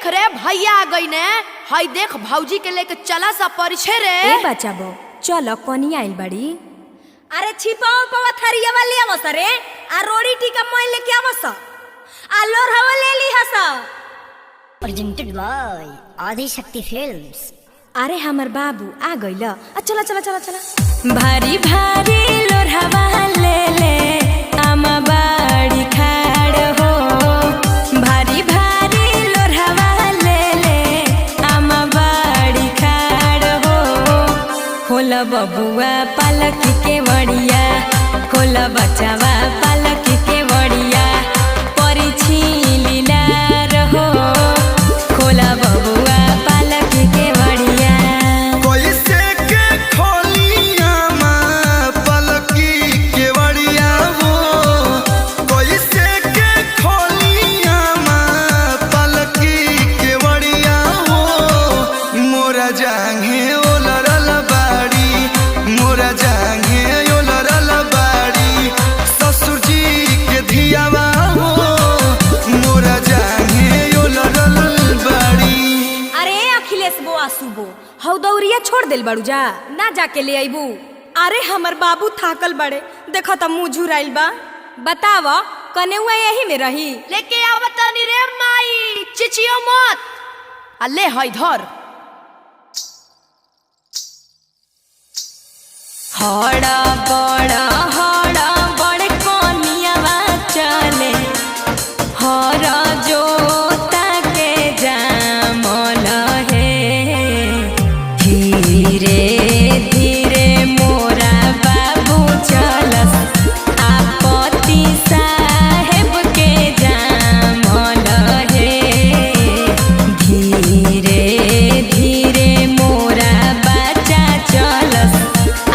देख रे भैया आ गई ने। हाय देख भौजी के लेके चला सा परिछे रे। ए बचाबो चलो कोनी आइल बड़ी। अरे छिपाओ पवा थरिया वाली आवस रे आ रोड़ी टीका मोय लेके आवस आ लोर हवा ले ली हस। प्रेजेंटेड बाय आदि शक्ति फिल्म्स। अरे हमर बाबू आ गइल। चला चला चला चला। भारी भारी लोर हवा ले ले आमा बाड़ी खाड़ हो। भारी भारी लोर हवा ले ले आमा बाड़ी खाड़ हो। होला बबुआ पालक के बड़िया होला बचावा पालक के बड़िया परिछी लीला रहो। होला बबुआ पालक के बड़िया कैसे के खोलिया माँ पलकी के बड़िया हो। कैसे के खोलिया माँ पलकी के बड़िया हो। मोरा जांघे ओलरल बाड़ी मोरा जांघे ओलरल बाड़ी ससुर जी के धियावा हो। मोरा जांघे ओलरल बाड़ी। अरे अखिलेश बुआ सुबो हौ दौरिया छोड़ देल बड़ू जा ना जाके ले आइबू। अरे हमर बाबू थाकल बड़े देखो त मुंह झुराइल बा। बताव कनेउआ यही में रही। लेके आव तनी रे माई चिचियो मत। आ ले हाय धर। हड़ा बड़ कोनियावा चले हर जोता के जामल हे। धीरे धीरे मोरा बाबू चलस आपत्ति साहेब के जामल हे। धीरे धीरे मोरा बच्चा चलस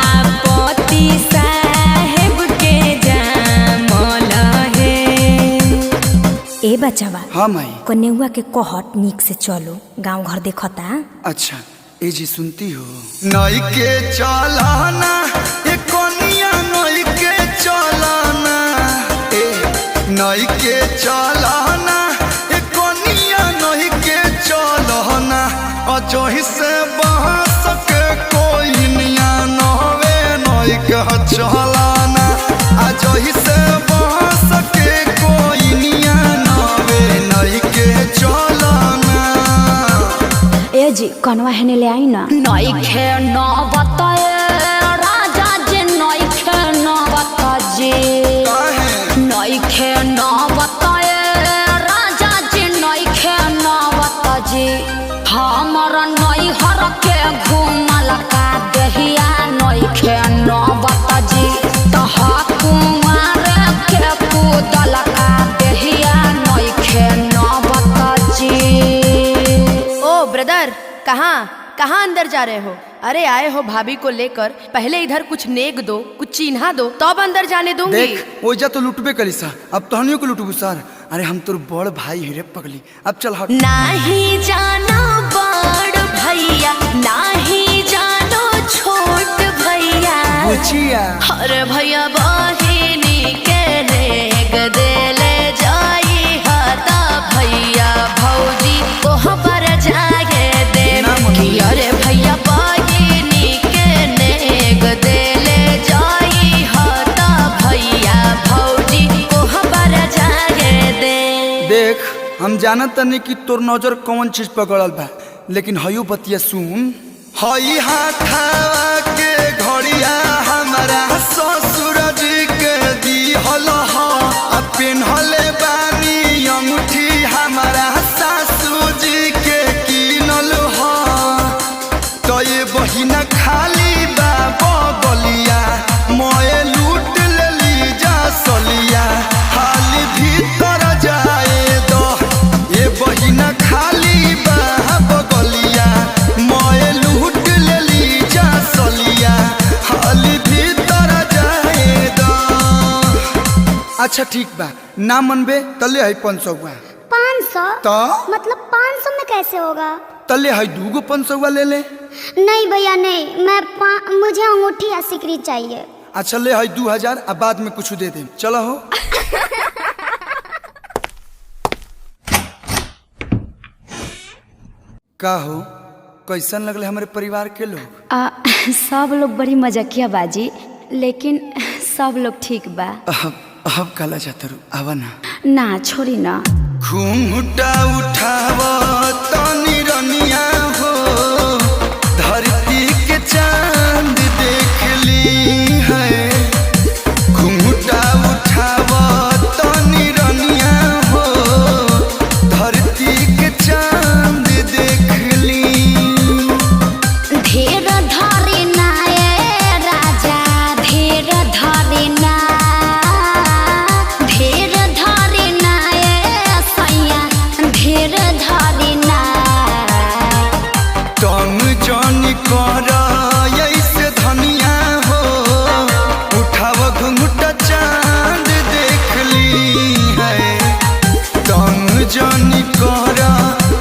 आपत्ति साहेब के जामल हे। ए बचावा हाँ माई। कन्यावा के कहट निक से चलो गांव घर देखता। अच्छा ए जी सुनती हो। नई के चलाना ए कोनिया नई के चलाना ए नई के चलाना ए कोनिया नई के चलाना अजोही से बहस के कोई निया नवे नई के चलाना अजोही से बहस के कोई निया नवे नई के चलाना। ए जी कनवा हेने ले आई ना। नइखे न बताए राजा जी नइखे न बताजे। काहे नइखे न बताए राजा जी नइखे न बताजे। हमर नैहर के घुमल का दहिया नइखे न बताजे। तहा कुमार के पूदल का दहिया नइखे न बताजे। ओ ब्रदर कहाँ अंदर जा रहे हो? अरे आए हो भाभी को लेकर, पहले इधर कुछ नेक दो कुछ चिन्हा दो तब अंदर जाने दूंगी। देख ओजा तो लुटबे करी सा अब तहनियो को लुटबू सर। अरे हम तोर बड़ भाई हिरे पगली अब चल हट। नाही जानो बड़ भैया नाही जानो छोट भैया। बुचिया अरे भैया बहिनी के नेक देले जाई हता भैया भौजी कोहबर जाए दे। अरे भैया बहिनी के नेक देले जाई हता भैया भौजी कोहबर जाए दे। देख हम जानत तनी कि तोर नजर कौन चीज पकड़ल बा लेकिन हयो बतिया सुन। हई हाथा के घड़िया हमारा ससुर जी के दिहल ह। पेन्हले बानी अंगूठी हमारा सासू जी के किनल ह। तो ये बहिना खाली बा बगलिया मोए लूट लेली जा सलिया हाली भीतर जाए दो। ये बहिना खाली बा बगलिया मोए लूट लेली जा सलिया हाली भीतर जाए दो। अच्छा ठीक बा ना मनबे तले है 500 हुआ। 500 तो मतलब 500 में कैसे होगा? तले है 2 500 हुआ ले ले। नहीं भैया नहीं, मुझे अंगूठी या सिकरी चाहिए। अच्छा ले है 2000 अब बाद में कुछ दे दे चलो हो। का हो कैसन लगले हमारे परिवार के लोग? सब लोग बड़ी मजाकिया बाजी, लेकिन सब लोग ठीक बा। अब काला जाता रू आवा ना। ना छोड़ी ना। घूंघटा उठाव तनी रनिया हो, धरती के चांद देख ली है। घूंघटा उठाव तनी रनिया हो, धरती के चांद देख ली। धीर धरी ना ए राजा, धीर धरी ना, धीर धरी ना ए सैया, धीर धरी ना। तंग जानी कर ऐसे धनिया हो, उठाव घुंघटा चांद देख ली है। तंग जानी कर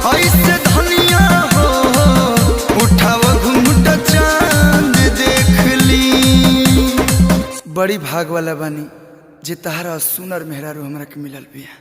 ऐसे धनिया हो, उठाव घुंघटा चांद देख ली। बड़ी भाग वाला बानी जे तहरा सुनर मेहरारू हमरा के मिलल बिया।